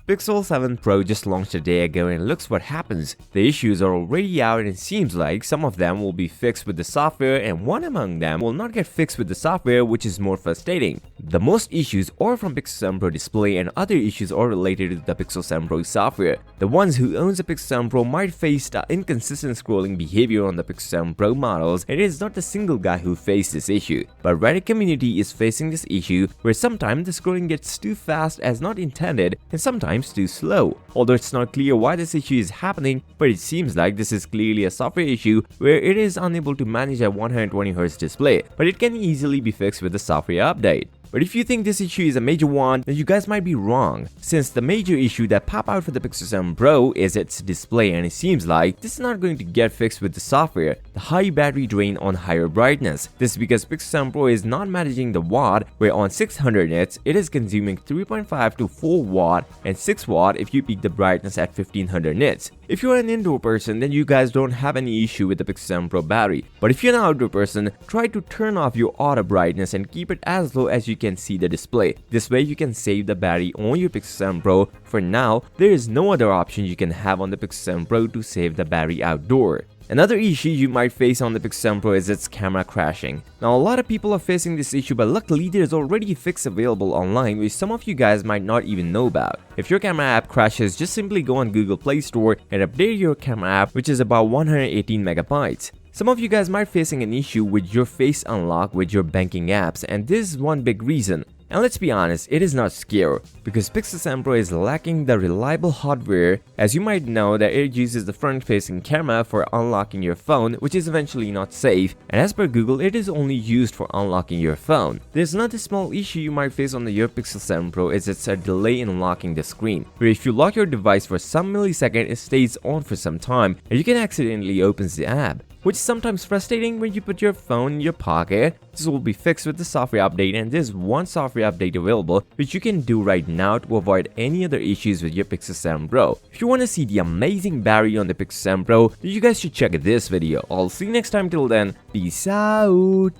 Pixel 7 Pro just launched a day ago and looks what happens. The issues are already out and it seems like some of them will be fixed with the software and one among them will not get fixed with the software, which is more frustrating. The most issues are from Pixel 7 Pro display and other issues are related to the Pixel 7 Pro software. The ones who owns a Pixel 7 Pro might face the inconsistent scrolling behavior on the Pixel 7 Pro models, and it is not the single guy who faced this issue. But Reddit community is facing this issue where sometimes the scrolling gets too fast as not intended and sometimes too slow. Although it's not clear why this issue is happening, but it seems like this is clearly a software issue where it is unable to manage a 120Hz display, but it can easily be fixed with the software update. But if you think this issue is a major one, then you guys might be wrong, since the major issue that pop out for the Pixel 7 Pro is its display, and it seems like this is not going to get fixed with the software. The high battery drain on higher brightness. This is because Pixel 7 Pro is not managing the watt, where on 600 nits it is consuming 3.5 to 4 watt and 6 watt if you peak the brightness at 1500 nits. If you're an indoor person, then you guys don't have any issue with the Pixel 7 Pro battery. But if you're an outdoor person, try to turn off your auto brightness and keep it as low as you can see the display. This way you can save the battery on your Pixel 7 Pro. For now, there is no other option you can have on the Pixel 7 Pro to save the battery outdoor. Another issue you might face on the Pixel 7 Pro is its camera crashing. Now a lot of people are facing this issue, but luckily there's already a fix available online which some of you guys might not even know about. If your camera app crashes, just simply go on Google Play Store and update your camera app, which is about 118 megabytes. Some of you guys might facing an issue with your face unlock with your banking apps, and this is one big reason. And let's be honest, it is not scary, because Pixel 7 Pro is lacking the reliable hardware. As you might know that it uses the front-facing camera for unlocking your phone, which is eventually not safe, and as per Google, it is only used for unlocking your phone. There's another small issue you might face on your Pixel 7 Pro is it's a delay in unlocking the screen, where if you lock your device for some millisecond, it stays on for some time, and you can accidentally open the app, which is sometimes frustrating when you put your phone in your pocket. This will be fixed with the software update, and there's one software update available which you can do right now to avoid any other issues with your Pixel 7 Pro. If you want to see the amazing battery on the Pixel 7 Pro, then you guys should check this video. I'll see you next time. Till then, peace out.